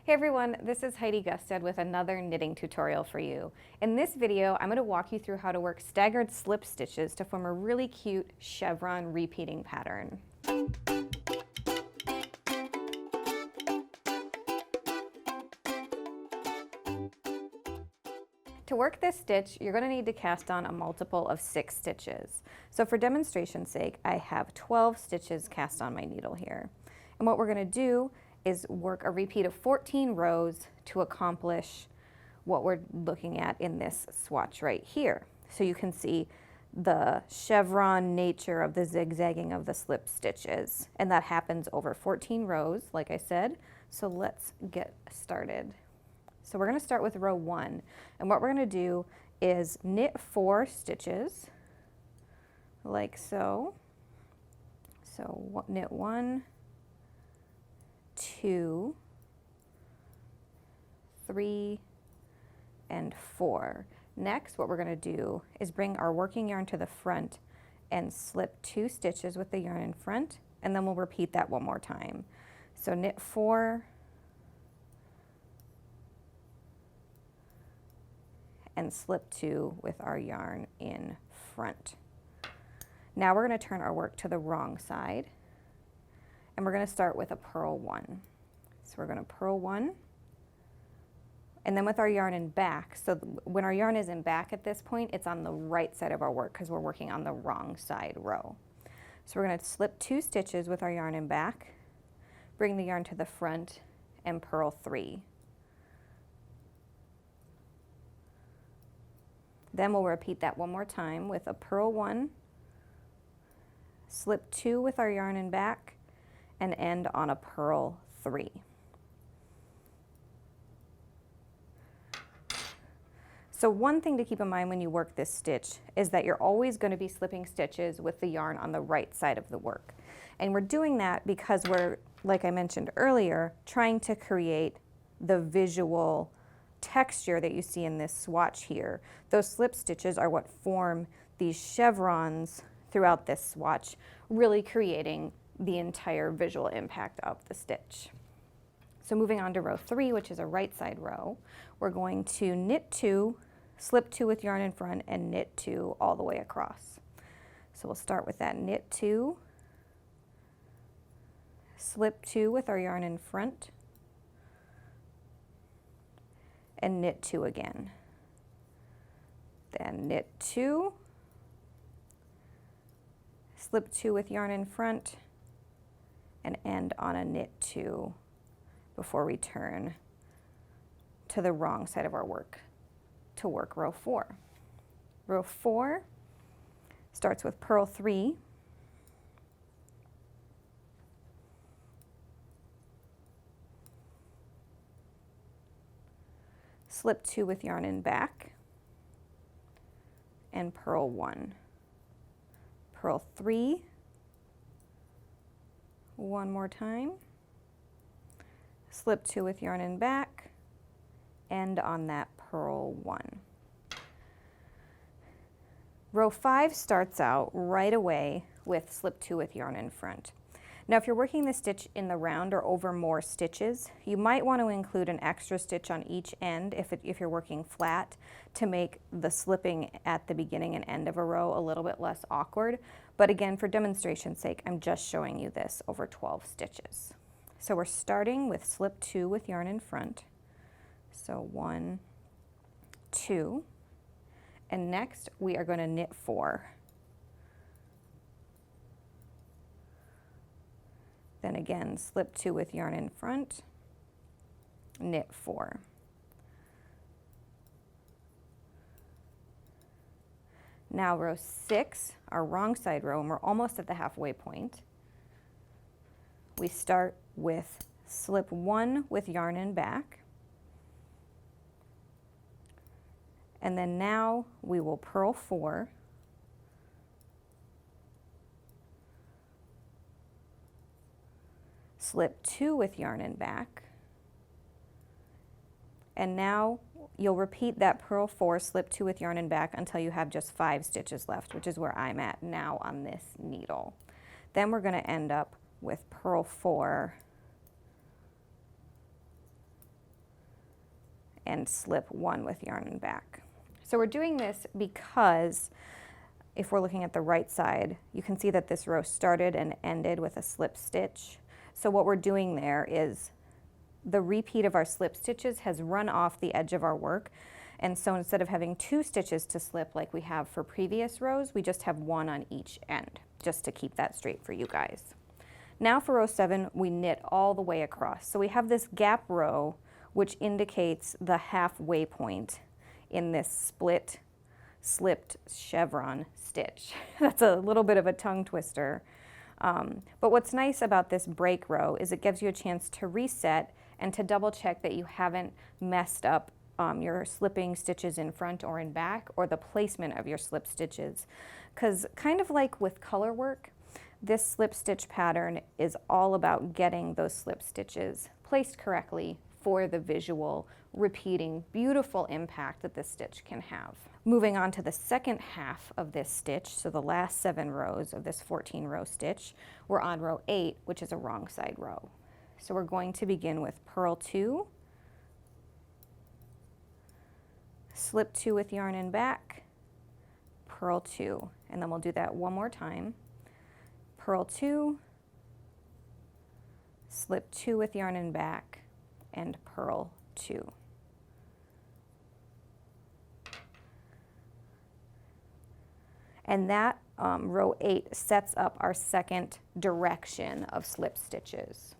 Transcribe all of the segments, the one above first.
Hey everyone, this is Heidi Gustad with another knitting tutorial for you. In this video, I'm going to walk you through how to work staggered slip stitches to form a really cute chevron repeating pattern. To work this stitch, you're going to need to cast on a multiple of 6 stitches. So for demonstration's sake, I have 12 stitches cast on my needle here. And what we're going to do is work a repeat of 14 rows to accomplish what we're looking at in this swatch right here. So you can see the chevron nature of the zigzagging of the slip stitches, and that happens over 14 rows, like I said. So let's get started. So we're going to start with row 1, and what we're going to do is knit 4 stitches like so. So knit 1, 2, 3, and 4. Next, what we're going to do is bring our working yarn to the front and slip 2 stitches with the yarn in front, and then we'll repeat that one more time. So knit 4, and slip 2 with our yarn in front. Now we're going to turn our work to the wrong side, and we're going to start with a purl 1. So we're going to purl 1, and then with our yarn in back, so when our yarn is in back at this point, it's on the right side of our work because we're working on the wrong side row. So we're going to slip 2 stitches with our yarn in back, bring the yarn to the front, and purl 3. Then we'll repeat that one more time with a purl 1, slip 2 with our yarn in back, and end on a purl 3. So one thing to keep in mind when you work this stitch is that you're always going to be slipping stitches with the yarn on the right side of the work. And we're doing that because we're, like I mentioned earlier, trying to create the visual texture that you see in this swatch here. Those slip stitches are what form these chevrons throughout this swatch, really creating the entire visual impact of the stitch. So moving on to row 3, which is a right side row, we're going to knit 2, slip 2 with yarn in front, and knit 2 all the way across. So we'll start with that knit 2, slip 2 with our yarn in front, and knit 2 again. Then knit 2, slip 2 with yarn in front, and end on a knit 2 before we turn to the wrong side of our work to work row 4. Row 4 starts with purl 3, slip 2 with yarn in back, and purl 1. Purl 3, one more time, slip 2 with yarn in back, end on that purl 1. Row 5 starts out right away with slip 2 with yarn in front. Now if you're working the stitch in the round or over more stitches, you might want to include an extra stitch on each end if you're working flat to make the slipping at the beginning and end of a row a little bit less awkward. But again, for demonstration's sake, I'm just showing you this over 12 stitches. So we're starting with slip 2 with yarn in front. So 1, 2, and next we are going to knit 4. Then again, slip 2 with yarn in front, knit 4. Now row 6, our wrong side row, and we're almost at the halfway point. We start with slip 1 with yarn in back, and then now we will purl 4, slip 2 with yarn in back, and now you'll repeat that purl 4, slip 2 with yarn in back until you have just 5 stitches left, which is where I'm at now on this needle. Then we're going to end up with purl 4, and slip 1 with yarn and back. So we're doing this because if we're looking at the right side, you can see that this row started and ended with a slip stitch. So what we're doing there is the repeat of our slip stitches has run off the edge of our work. And so instead of having 2 stitches to slip like we have for previous rows, we just have 1 on each end, just to keep that straight for you guys. Now for row 7, we knit all the way across. So we have this gap row, which indicates the halfway point in this split slipped chevron stitch. That's a little bit of a tongue twister. But what's nice about this break row is it gives you a chance to reset and to double check that you haven't messed up your slipping stitches in front or in back, or the placement of your slip stitches. Because kind of like with color work, this slip stitch pattern is all about getting those slip stitches placed correctly for the visual, repeating, beautiful impact that this stitch can have. Moving on to the second half of this stitch, so the last 7 rows of this 14 row stitch, we're on row 8, which is a wrong side row. So we're going to begin with purl 2, slip 2 with yarn and back, purl 2, and then we'll do that one more time. Purl 2, slip 2 with yarn and back, and purl 2. And that row 8 sets up our second direction of slip stitches.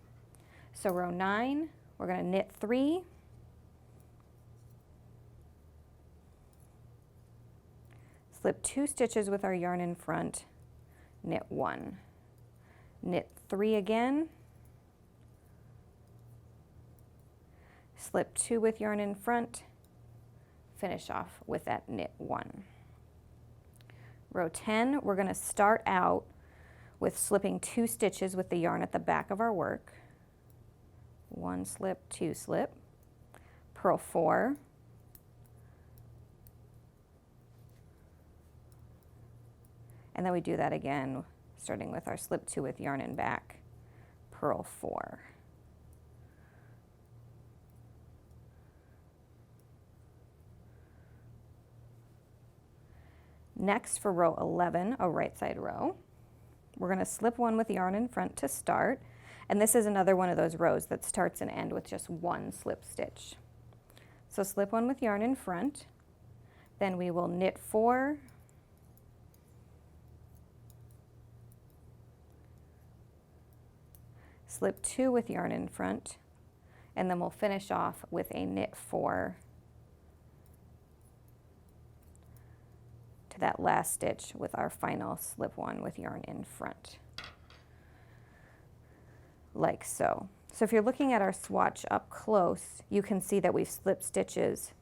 So row 9, we're going to knit 3, slip 2 stitches with our yarn in front, knit 1, knit 3 again, slip 2 with yarn in front, finish off with that knit 1. Row 10, we're going to start out with slipping 2 stitches with the yarn at the back of our work. 1 slip, 2 slip, purl 4, and then we do that again, starting with our slip 2 with yarn and back, purl 4. Next for row 11, a right side row, we're going to slip 1 with yarn in front to start, and this is another one of those rows that starts and ends with just 1 slip stitch. So slip 1 with yarn in front, then we will knit 4, slip 2 with yarn in front, and then we'll finish off with a knit 4 to that last stitch with our final slip 1 with yarn in front, like so. So if you're looking at our swatch up close, you can see that we've slipped stitches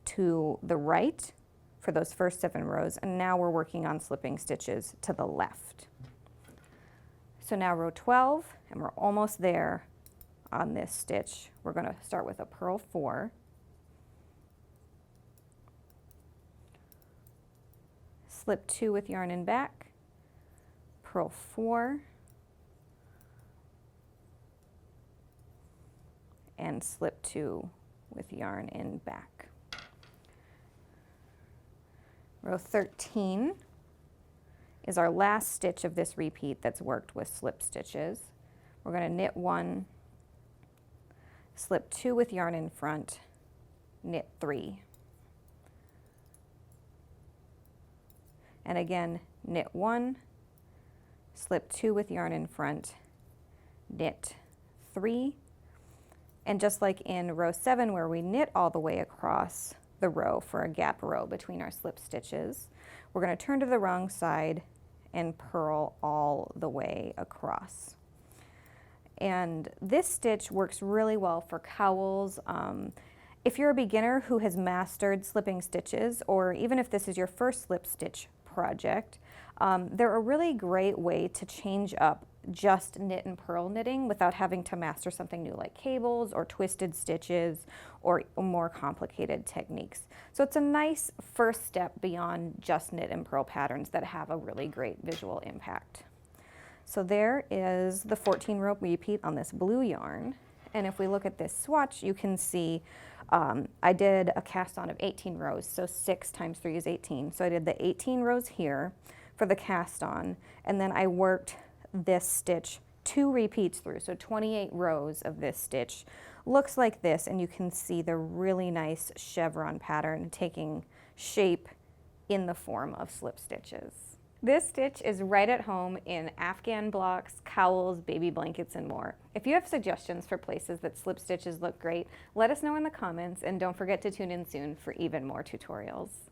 to the right for those first 7 rows, and now we're working on slipping stitches to the left. So now row 12, and we're almost there on this stitch. We're going to start with a purl 4, slip 2 with yarn in back, purl 4, and slip 2 with yarn in back. Row 13 is our last stitch of this repeat that's worked with slip stitches. We're going to knit 1, slip 2 with yarn in front, knit 3. And again, knit 1, slip 2 with yarn in front, knit 3. And just like in row 7 where we knit all the way across the row for a gap row between our slip stitches, we're going to turn to the wrong side and purl all the way across. And this stitch works really well for cowls. If you're a beginner who has mastered slipping stitches, or even if this is your first slip stitch project, they're a really great way to change up just knit and purl knitting without having to master something new like cables or twisted stitches or more complicated techniques. So it's a nice first step beyond just knit and purl patterns that have a really great visual impact. So there is the 14 row repeat on this blue yarn. And if we look at this swatch, you can see I did a cast on of 18 rows, so 6 times 3 is 18. So I did the 18 rows here for the cast on, and then I worked this stitch 2 repeats through, so 28 rows of this stitch. Looks like this, and you can see the really nice chevron pattern taking shape in the form of slip stitches. This stitch is right at home in afghan blocks, cowls, baby blankets, and more. If you have suggestions for places that slip stitches look great, let us know in the comments, and don't forget to tune in soon for even more tutorials.